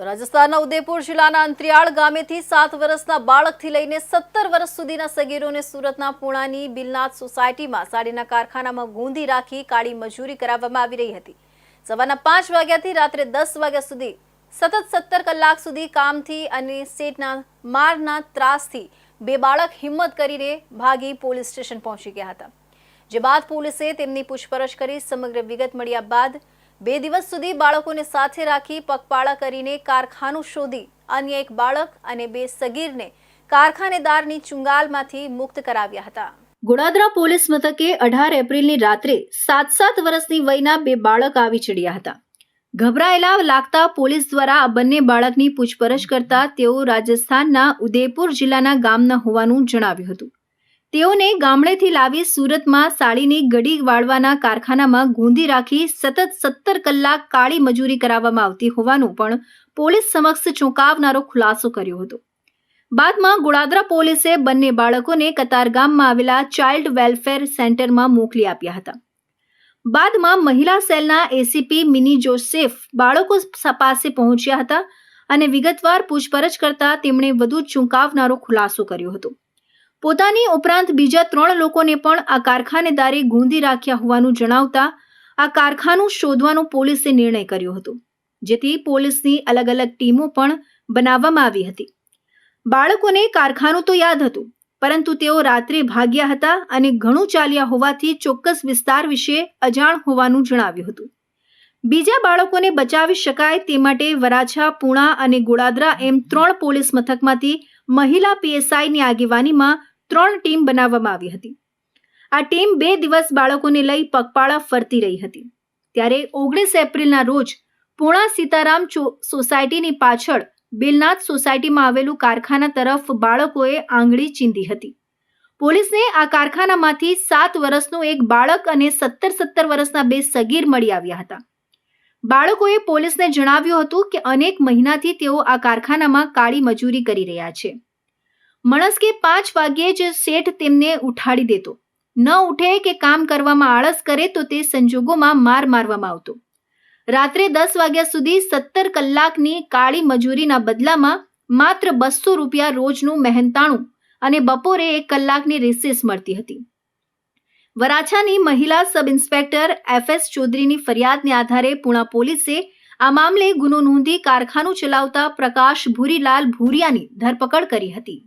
રાજસ્થાનના ઉદયપુર જિલ્લાના અંતરિયાળ ગામેથી 7 વર્ષના બાળકથી લઈને 17 વર્ષ સુધીના સગીરોને સુરતના પૂણાની બિલનાથ સોસાયટીમાં સાડીના કારખાનામાં ગૂંધી રાખી કાળી મજૂરી કરાવવામાં આવી રહી હતી। સવારના 5 વાગ્યાથી રાત્રે 10 વાગ્યા સુધી સતત 17 કલાક સુધી કામથી અને સેટના મારના ત્રાસથી બે બાળક હિંમત કરીને ભાગી પોલીસ સ્ટેશન પહોંચી ગયા હતા, જે બાદ પોલીસે તેમની પૂછપરછ કરી સમગ્ર વિગત મળ્યા બાદ 2 દિવસ સુધી બાળકોને સાથે રાખી પગપાળા કરીને કારખાનું શોધી અન્ય એક બાળક અને 2 સગીરને કારખાનેદારની ચુંગાલમાંથી મુક્ત કરાવ્યા હતા। ગોડાદરા પોલીસ મથકે 18 એપ્રિલની રાત્રે 7 વર્ષની વયના 2 બાળક આવી ચડ્યા હતા। ગભરાયેલા લાગતા પોલીસ દ્વારા આ બંને બાળકની પૂછપરછ કરતા તેઓ રાજસ્થાનના ઉદયપુર જિલ્લાના ગામના હોવાનું જણાવ્યું હતું। તેઓને ગામડેથી લાવી સુરતમાં સાડીની ગડી વાળવાના કારખાનામાં ગૂંધી રાખી સતત 17 કલાક કાળી મજૂરી કરાવવામાં આવતી હોવાનું પણ પોલીસ સમક્ષ ચોંકાવનારો ખુલાસો કર્યો હતો। બાદમાં ગોડાદરા પોલીસે બંને બાળકોને કતારગામમાં આવેલા ચાઇલ્ડ વેલફેર સેન્ટરમાં મોકલી આપ્યા હતા। બાદમાં મહિલા સેલના એસીપી મિની જોસેફ બાળકો પાસે પહોંચ્યા હતા અને વિગતવાર પૂછપરછ કરતા તેમણે વધુ ચોંકાવનારો ખુલાસો કર્યો હતો। પોતાની ઉપરાંત બીજા 3 લોકોને પણ આ કારખાનેદારે ગૂંધી રાખ્યા હોવાનું જણાવતા આ કારખાનું શોધવાનો પોલીસે નિર્ણય કર્યો હતો, જેથી પોલીસની અલગ અલગ ટીમો પણ બનાવવામાં આવી હતી। બાળકોને કારખાનું તો યાદ હતું, પરંતુ તેઓ રાત્રે ભાગ્યા હતા અને ઘણું ચાલ્યા હોવાથી ચોક્કસ વિસ્તાર વિશે અજાણ હોવાનું જણાવ્યું હતું। બીજા બાળકોને બચાવી શકાય તે માટે વરાછા, પૂણા અને ગોડાદરા એમ 3 પોલીસ મથકમાંથી મહિલા પીએસઆઈની આગેવાનીમાં 3 ટીમ બનાવવામાં આવી હતી। આ ટીમ 2 દિવસ બાળકોને લઈ પગપાળા ફરતી રહી હતી। ત્યારે 19 એપ્રિલના રોજ પૂણા સીતારામ સોસાયટીની પાછળ બિલનાથ સોસાયટીમાં આવેલું કારખાના તરફ બાળકોએ આંગળી ચીંધી હતી। પોલીસને આ કારખાનામાંથી 7 વર્ષનું એક બાળક અને 17 વર્ષના 2 સગીર મળી આવ્યા હતા। બાળકોએ પોલીસને જણાવ્યું હતું કે અનેક મહિનાથી તેઓ આ કારખાનામાં કાળી મજૂરી કરી રહ્યા છે। મણસ્કે 5 વાગ્યે જ શેઠ તેમને ઉઠાડી દેતો, ન ઉઠે કે કામ કરવામાં આળસ કરે તો તે સંજોગોમાં માર મારવામાં આવતો। રાત્રે 10 વાગ્યા સુધી 17 કલાકની કાળી મજૂરીના બદલામાં માત્ર 200 રૂપિયા રોજનું મહેનતાણું અને બપોરે 1 કલાકની રિસેસ મળતી હતી। વરાછાની મહિલા સબ ઇન્સ્પેક્ટર FS ચૌધરીની ફરિયાદને આધારે પૂણા પોલીસે આ મામલે ગુનો નોંધી કારખાનું ચલાવતા પ્રકાશ ભૂરીલાલ ભૂરિયાની ધરપકડ કરી હતી।